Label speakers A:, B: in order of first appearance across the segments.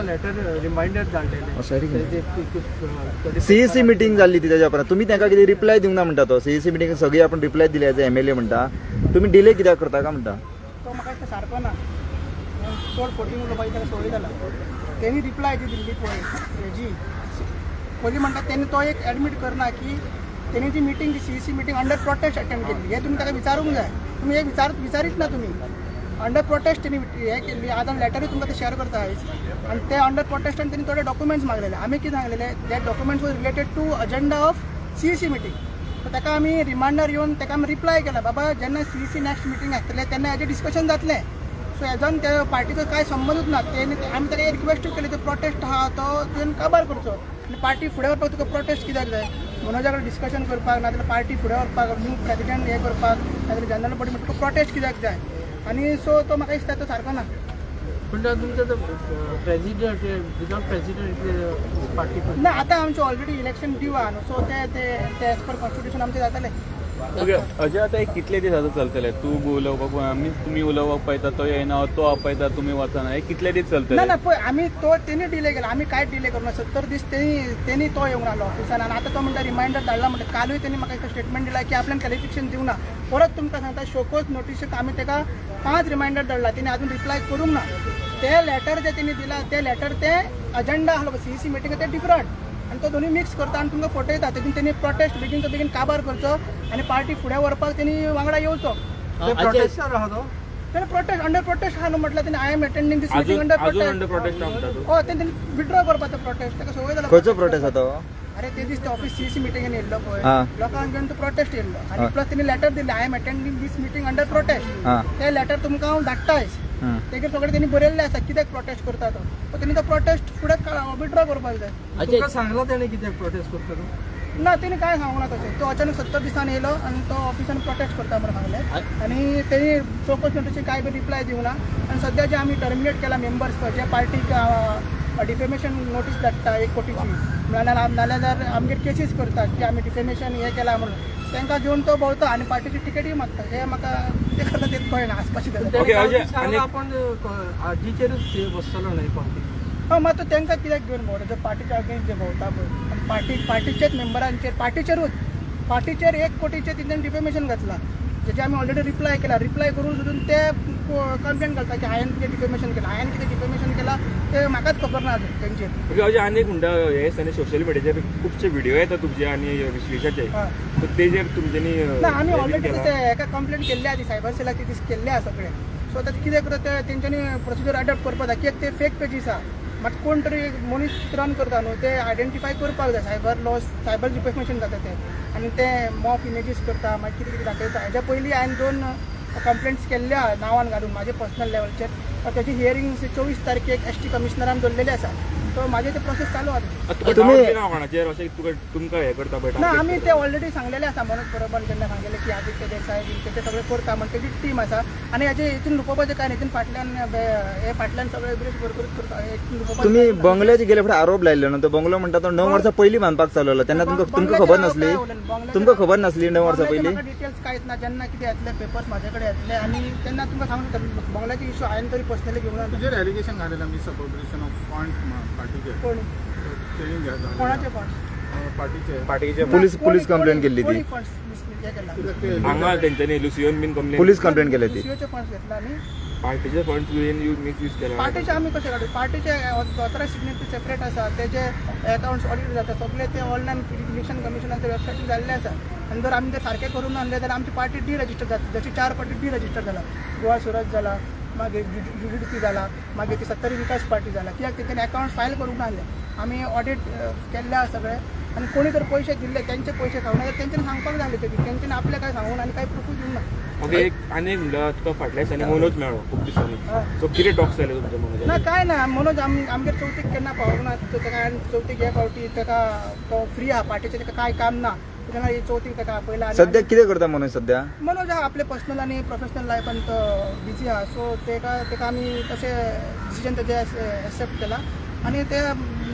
A: तुमकां letter reminder धाडलेले
B: CEC meeting जाल्ली ती तेज्या उपरांत तुमी तांकां कितें रिप्लाय दिवंक ना म्हणटा तो सीईसी मिटींग सगळी आपण रिप्लाय दिले एज MLA म्हणटा तुमी डिले कित्याक करता काय म्हणटा
C: तो म्हाका दिसता सारको ना चड फोटींग उलोवपाची ताका संवय जाला तेणी रिप्लाय ती दिल्ली पळय हेजी पयलीं म्हणटा तेणी तो एक एडमीट करना की तेणी ती meeting CEC meeting under prostate attend केल्ली हे तुमी ताका विचारूंक जाय तुमी हे विचारीत ना तुमी अंडर प्रोटेस्ट तेणी हे केल्ली आतां लेटरूय तुमकां ते शेअर करता आयज आनी ते अंडर प्रोटेस्टान तेणी थोडे डॉक्युमेंट्स मागलेले आमी कितें सांगलेले that documents was related to agenda of CEC meeting so ताका आमी रिमांडर येवन ताका आमी रिप्लाय केला बाबा जेन्ना सीईसी नेक्स्ट मिटींग आसतलें तेन्ना हेजें डिस्कशन जातलें सो हेजोन त्या पार्टीचो कांय संबंदूच ना तेणी आमी ताका एक रिक्वेस्ट केली तो प्रोटेस्ट आहा तो तुवें काबार करचो आनी पार्टी फुडें व्हरपाक तुका प्रोटेस्ट कित्याक जाय मनोजा कडेन डिस्कशन करपाक नाजाल्यार पार्टी फुडें व्हरपाक न्यू प्रेसिडेंट हे करपाक नाजाल्यार जनरल बॉडी म्हणटा तुका प्रोटेस्ट कित्याक जाय आनी सो तो म्हाका दिसता तो सारको ना
A: पूण तुमचो तो प्रेसिडेंट विदाउट प्रेसिडेंट पार्टी
C: ना आतां आमचें ऑलरेडी इलेक्शन ड्यू आहा न्हू सो ते एज पर कॉन्स्टिट्यूशन आमचें जातलें
D: ओके अजय आता एक कितले दीस आता चलतले तू उलोवपाक आमी तुमी उलोवपाक पळयता तो येना तो आपयता तुमी वचना हे कितले दीस चलतले
C: ना पळय आमी तो तेणी डिले केला आमी कांयच डिले करना 70 दीस तेणी तो येवंक नाहलो ऑफिसान आनी आतां तो म्हणटा रिमायंडर धाडला म्हणटा कालूय तेणी म्हाका एक स्टेटमेंट दिला की आपल्यान क्लॅरिफिकेशन दिवना परत तुमकां सांगता शोकोज नोटीसेक आमी ताका 5 रिमायंडर धाडला तेणी अजून रिप्लाय करूंक ना ते लेटर जे तेणी दिला ते लेटर ते अजेंडा आसलो सीईसी मिटींग ते डिफरंट आनी तो दोनूय मिक्स करता आनी तुमकां फटयता तेतून तेणी प्रोटेस्ट बेगीन तो बेगीन काबार करचो आनी पार्टी फुडें व्हरपाक तेणी वांगडा येवचो
A: प्रोटेस्टर आहा तो
C: तेणी प्रोटेस्ट अंडर प्रोटेस्ट आहा न्हू म्हटल्यार तेणी I am attending this meeting under
D: prostate
C: हय तेणी विड्रॉ करपाचो प्रोटेस्ट ताका संवय जाला
B: खंयचो प्रोटेस्ट आसा तो
C: अरे ते दीस ते ऑफिस सीईसी मिटींगेन येयल्लो पळय
B: हा.
C: लोकांक घेवन तो प्रोटेस्ट येयल्लो आनी प्लस तेणी लेटर दिल्लें I am attending this meeting under protest
B: हा.
C: ते लेटर तुमकां हांव धाडटा आयज तेजेर सगळें तेणी बरयल्लें आसा कित्याक प्रोटेस्ट करता तो तेणी तो प्रोटेस्ट फुडें विड्रॉ करपाक जाय
A: तुका सांगला तेणे कित्याक प्रोटेस्ट करता तो
C: ना तेणी कांय सांगूंक ना तशें तो अचानक 70 दिसान येयलो आनी तो ऑफिसान प्रोटेस्ट करता म्हणून सांगलें आनी तेणी चौकस नोटीसची कांय बी रिप्लाय दिवंक ना आनी सद्या जे आमी टर्मिनेट केला मेंबर्स पळय जे पार्टीक डिफेमेशन नोटीस धाडटा 1 कोटीची नाजाल्यार आमगेर केसीस करता की आमी डिफेमेशन हे केला म्हणून तांकां घेवन तो भोंवता आनी पार्टीची टिकेटूय मागता हे म्हाका ते करता तें कळना आसपाची
A: आपण आजीचेरूच बसतलो न्हय पार्टी
C: हय मात तांकां कित्याक घेवन भोंवता जर पार्टीच्या अगेन्स्ट जे भोंवता पळय पार्टीचेच मेंबरांचेर पार्टीचेर 1 कोटीचें तेंच्यांनी डिफेमेशन घातला जेचे आमी ऑलरेडी रिप्लाय केला रिप्लाय करून सुद्दां ते कंप्लेंट घालता की हांवें कितें डिफेमेशन केला हांवें कितें डिफेमेशन केला ते म्हाकाच खबर ना अजून तेंचेर
D: अजय आनी एक म्हणटा हे दिसांनी सोशल मिडियाचेर खुबशे व्हिडिओ येता तुमचे आनी विश्लेशाचे सो तेजेर तुमच्यांनी
C: ना आमी ऑलरेडी तशें हेका कंप्लेंट केल्ली आसा सायबर सेलाक ती दीस केल्ले आसा सगळें सो आतां कितें करता ते तेंच्यांनी प्रोसिजर अडॉप्ट करपाक जाय कित्याक ते फेक पेजीस आसा मात कोण तरी मनीस रन करता न्हू ते आयडेंटिफाय करपाक जाय सायबर लॉस सायबर डिफेमेशन जाता ते आनी ते मॉफ इमेजीस करता मागीर कितें कितें दाखयता हेज्या पयलीं हांवें 2 कंप्लेंट्स केल्ल्या आहा नांवान घालून म्हाजे पर्सनल लेवलचेर त्याची हियरिंग 24 तारखेक ST कमिशनरान दवरलेली आसा सो म्हाजे ते प्रोसेस चालू आसा
D: तुमकां हे करता
C: ना आमी ते ऑलरेडी सांगलेले आसा मनोज बरोबर जेन्ना सांगलेले की आदित्य देसाय ते सगळें करता म्हणजे तेजी टीम आसा आनी हेजे हितून लुपोवपाचें काय हितून फाटल्यान सगळे ब्रीज भरपूर करता
B: तुम्ही बंगल्याचे गेले फुडें आरोप लायल्लो न्हू तो बंगलो म्हणटा तो 9 वर्सां पयलीं बांदपाक चालवलो तेन्ना तुमकां खबर नासली तुमकां खबर नासली 9 वर्सां पयलीं
C: डिटेल्स कांयच ना जेन्ना कितें येतले पेपर्स म्हाजे कडेन येतले आनी तेन्ना तुमकां सांगून बंगल्याचे इश्यू हांवें तरी पर्सनली घेवना
E: तुजेर एलिगेशन घालेला मिसअप्रोप्रिएशन ऑफ फंड्स पार्टीचे
C: कोणाचे फंड्स
D: पार्टीचे
B: पुलीस कंप्लेंट केल्ली ती
D: हांगा तेंच्यांनी लुसियन बीन कंप्लेंट
B: पुलीस कंप्लेंट केली ती
C: फंड्स घेतला आनी
D: पार्टीचे फंड्स मिसयूज केला
C: पार्टीचे आमी कशें काडूं पार्टीचे 17 सिग्नेटरी सेपरेट आसा तेजे अकाउंट्स ऑडिट जाता सगळे ते ऑनलायन इलेक्शन कमिशनाच्या वेबसायटीर जाल्ले आसा आनी जर आमी ते सारकें करून आणले जाल्यार आमची पार्टी डिरजिस्टर जाता जशी 4 पार्टी डिरजिस्टर जाला गोवा स्वराज जाला मागीर UDP जाला मागीर ती सत्तरी विकास पार्टी जाला कित्याक तेंच्यांनी अकाउंट फायल करूंक नासले आमी ऑडिट केल्ले आसा सगळे आनी कोणी जर पयशे दिल्ले तेंचे पयशे खावं ना तेंच्यांनी सांगपाक जाय ते तेंच्यांनी आपले काय सांगून आनी कांय प्रूफूय दिवंक ना
D: ओके एक आनी म्हणल्यार तुका फाटल्या दिसांनी मनोज मेळ्ळो खूब दिसांनी सो कितें टॉक्स जाले तुमचे मनोज
C: ना कांय ना मनोज आमगेर चवथीक केन्ना पावूंक ना ताका चवथीक हे फावटी ताका तो फ्री आहा पार्टीचें ताका कांय काम ना तेन्ना ही चवथीक ताका आपयला
B: सद्या कितें करता मनोज सद्या
C: मनोज आहा आपले पर्सनल आनी प्रोफेशनल लायफान तो बिजी आहा सो ताका आमी तशें डिसिजन तेजें एक्सेप्ट केला आनी ते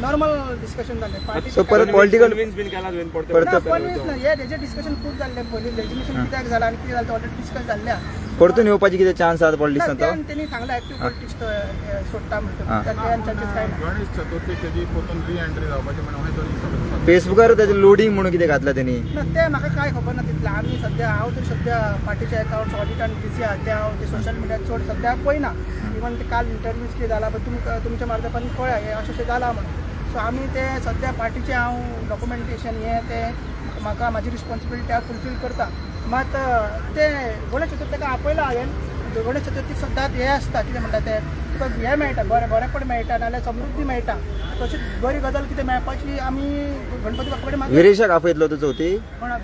C: नॉर्मल डिस्कशन जाल्लें पार्टी
B: सो परत पॉलिटिकल
D: बीन केला तुवें
C: ना हेजें डिस्कशन खूब जाल्लें पयलीं लेजिस्लेशन कित्याक जालां आनी कितें जालें ऑलरेडी डिस्कस जाल्लें आहा
B: परतून येवपाची कितें चान्स आसा पॉलिटिक्सांत तो
C: त्यांनी चांगला ऍक्टिव्ह पॉलिटिक्स सोडटा म्हणतो
B: हां.
C: चान्सेस काय ना
E: गणेश चतुर्थी तेजी परतून री एंट्री जावपाची म्हणून हांवें दोन
B: फेसबुकार तेजें लोडिंग म्हणून कितें घातला तेणी
C: ना ते म्हाका काय खबर ना तितलें आमी सध्या हांव तरी सध्या पार्टीचे अकाउंट्स ऑडिट आनी बिझी आहा ते हांव ते सोशल मिडियात चड सध्या पळयना इवन ते काल इंटरव्यूज कितें जाला पण तुमच्या मार्फत कळ्ळें हें अशें जाला म्हणून सो आमी ते सध्या पार्टीचे हांव डॉक्युमेंटेशन हें ते म्हाका म्हाजी रिस्पॉन्सिबिलिटी हांव फुलफील करता मात ते गणेश चतुर्थीक आपयला हांवें गणेश चतुर्थीक सद्दां हें आसता कितें म्हणटा ते तुका हें मेळटा बरेपण मेळटा नाल्यार समृद्धी मेळटा तशीच बरी गजाल कितें मेळपाची आमी गणपती बाप्पा कडेन मागता
B: विरेशाक आपयतलो तो चवथी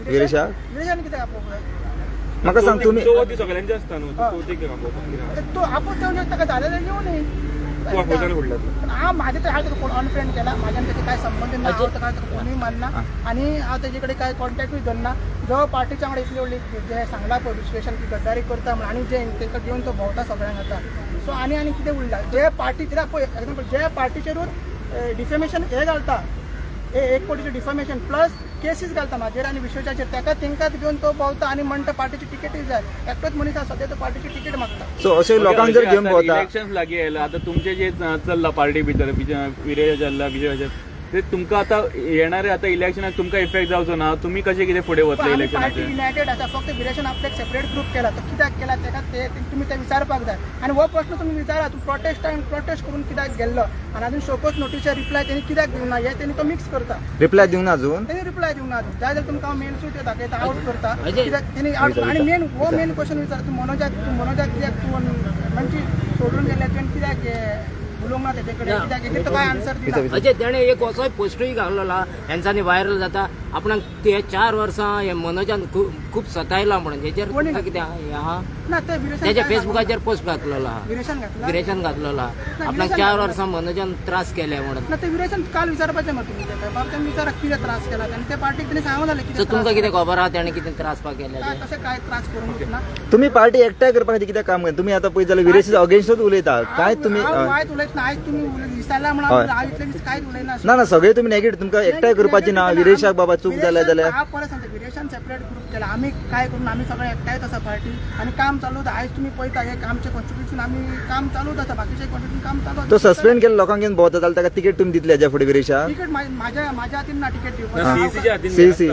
B: विरेशाक
C: विरेशान कितें आपोवंक जाय
B: म्हाका सांग तुमी
D: चवथी सगळ्यांचे आसता न्हू
C: हय.
D: चवथीक आपोवपाक
C: तो आपोवता ताका जालें येऊ नये
D: तूं आपोवताना फुडला
C: पण हांव माझे तर हांवें फोन अनफ्रेंड केला माझ्यान त्याचे काय संबंध ना हांव ताका फोनूय मारना आनी हांव तेजे कडेन काय कॉन्टॅक्टूय धरना जो पार्टीच्या वांगडा इतली व्हडली जे सांगला पळय विश्लेशण की गद्दारी करता म्हणून आनी जे ताका घेवन तो भोंवता सगळ्यांक आतां सो आनी कितें उरला जे पार्टी कित्याक पळय एग्जाम्पल जे पार्टीचेरूच डिफेमेशन हे घालता एक कोटीचें डिफेमेशन प्लस केसीस घालता म्हाजेर आनी विश्वासाचेर तेंकाच घेवन तो भोंवता आनी म्हणटा पार्टीची तिकेटूय जाय एकटोच मनीस आसा सद्या तो पार्टीची तिकेट मागता
B: सो अशे लोकांक जर घेवन भोंवता
D: इलेक्शन्स लागीं आयला आतां तुमचे जे चल्ला पार्टी भितर विरेश जाल्ला विजय ते तुमकां आतां येणारे आतां इलेक्शनाक तुमकां इफेक्ट जावचो ना तुमी कशें कितें फुडें वतले
C: पार्टी
D: इलेक्शनाचे
C: युनायटेड आसा फक्त विरेशन आपले एक सेपरेट ग्रुप केला तो कित्याक केला तेका ते तुमी ते विचारपाक जाय आनी हो प्रश्न तुमी विचारा तूं प्रोटेस्ट करून कित्याक गेल्लो आनी आजून शोकोस नोटीसचे रिप्लाय तेणी कित्याक दिवना हे तेणी तो मिक्स करता
B: रिप्लाय दिवना अजून
C: तेणी रिप्लाय दिवना अजून जाय जाल्यार तुमकां हांव मेन सूट दाखयता आउट करता कित्याक तेणी आउट आनी मेन क्वेश्चन विचार तूं मनोजाक कित्याक तूं म्हणजे सोडून गेले तुवें कित्याक उलोवंक ना तेजे कडेन कित्याक हेजेर तो काय आन्सर दिना
F: अजय त्याने एक असोय पोस्टूय घाललेला यांच्यानी व्हायरल जाता आपणाक ते 4 वर्सां हे मनोजान खूप सतायला म्हणून हेचेर
C: कोणी?
F: कितें आहा
C: ना ते विरेशन
F: त्याच्या
C: काय
F: फेसबुकाचेर पोस्ट घातलेलो आहा
C: विरेशन घातला
F: विरेचन घातलेला आपणाक
C: विरेचन
F: 4
C: घातला.
F: वर्सां मनोजान त्रास केले म्हणून
C: ना ते विरेशन काल विचारपाचें मग तुम्ही तेका बाबा तेणी विचारा कितें त्रास केला आनी ते पार्टीक तेणी सांगूंक जालें
F: सो
C: कितें
F: तुमकां कितें खबर आहा त्याने कितें त्रास पा केले
C: काय कशें काय त्रास करूंक ना
B: तुम्ही पार्टी एकठांय करपा खातीर कित्याक काम करता तुम्ही आतां पळयत जाल्यार विरेशाच्या अगेन्स्टूच उलयता काय तुम्ही
C: हांव वायट उलयत ना आयज तुमी विचारला म्हणून
B: हय.
C: हांव इतले दीस कांयच उलयना
B: ना सगळे तुम्ही नेगेटिव्ह तुमकां एकठांय करपाची ना विरेशाक बाबा चूक जाल्या जाल्यार
C: हांव परत सांगता विरेशान सेपरेट ग्रुप केला आमी काय करून आमी सगळे एकठांयच आसा पार्टी आनी काम चालू आसा आयज तुमी पळयता हे आमचे कॉन्स्टिट्यूशन आमी काम चालूच आसा बाकीचे कॉन्स्टिट्यूशन काम चालू
B: तो
C: आसा
B: सस्पेंड केला लोकांक घेवन भोंवता जाल्यार ताका तिकेट तुम्ही दितली हेच्या फुडें विरेशाक
C: तिकेट म्हाज्या हातीन ना तिकेट दिवपाक
D: सीईसीच्या हातीन
B: सीईसी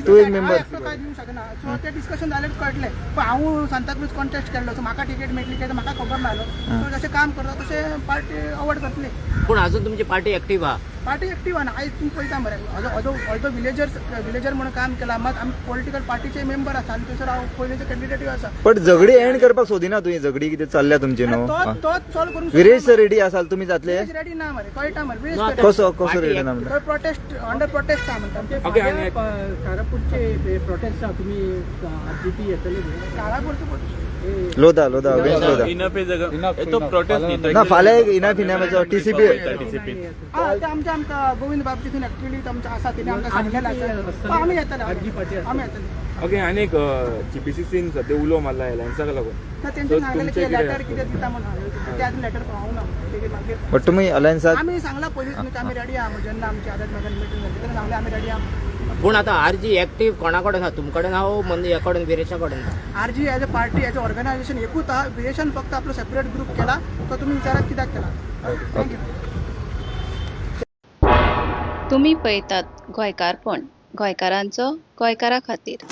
B: तू एक मेंबर
C: एकटो काय दिवंक शकना सो ते डिस्कशन जालेच कळटलें पण हांव सांताक्रूज कॉन्टेस्ट केल्लो सो म्हाका तिकेट मेळटली काय म्हाका खबर नाहलो सो जशें काम करता तशें पार्टी अवॉर्ड करतली
F: पूण अजून तुमची पार्टी एक्टिव्ह आहा
C: पार्टी एक्टिव्ह ना आयज तुम्ही पळयता मरे ऑल्दो विलेजर म्हणून काम केला मात आमी पॉलिटिकल पार्टीचे मेंबर आसा आनी थंयसर हांव पयलींचे कॅन्डिडेटूय आसा
B: पण झगडी एंड करपाक सोदिना तुवें झगडी कितें चल्ल्या तुमची न्हू
C: तोच सॉल्व करून
B: विरेश सर रेडी आसाल तुम्ही जातले
C: रेडी ना मरे कळटा मरे
B: कसो रेडी ना म्हणटा
C: तो प्रोटेस्ट अंडर प्रोटेस्ट आहा म्हणटा
D: ओके, आणि-
A: कारापूरचे प्रोटेस्ट आहा तुमी आरजीपी येतले
C: काळापूरचे
B: Lodha against Lodha
D: enough is तो प्रोटेस्ट न्ही
B: ना फाल्यां एक इनाफ इनामाचो टीसीपी
C: हा ते आमच्या गोविंद बाबजी थंय ऍक्च्युअली आमच्या आसा तिने आमकां सांगलेलें आसा आमी येतले आमी येतले
G: ओके आणि एक जीपीसीसीन सध्या उलो मारला एलायन्साक लागून
C: ना तेंच्यानी सांगलेलें की लेटर कितें दिता म्हणून ते आजून लेटर पावूंक ना तेगे मागीर
B: बट तुम्ही अलायन्साक
C: आमी सांगला पयलींच न्हू की आमी रेडी आहा जेन्ना आमची आदत नगर मिटींग जाली तेन्ना सांगलें आमी रेडी आहा
F: पूण आतां आरजी एक्टिव्ह कोणा कडेन आहा तुमचे कडेन आहा म्हणजे ह्या कडेन विरेशा कडेन आहा
C: आरजी as a party as a organisation एकूच आहा विरेशन फक्त आपलो सेपरेट ग्रुप केला तो तुमी विचारात कित्याक केला थँक्यू
H: तुम्ही पळयतात गोंयकारपण गोंयकारांचो गोंयकारा खातीर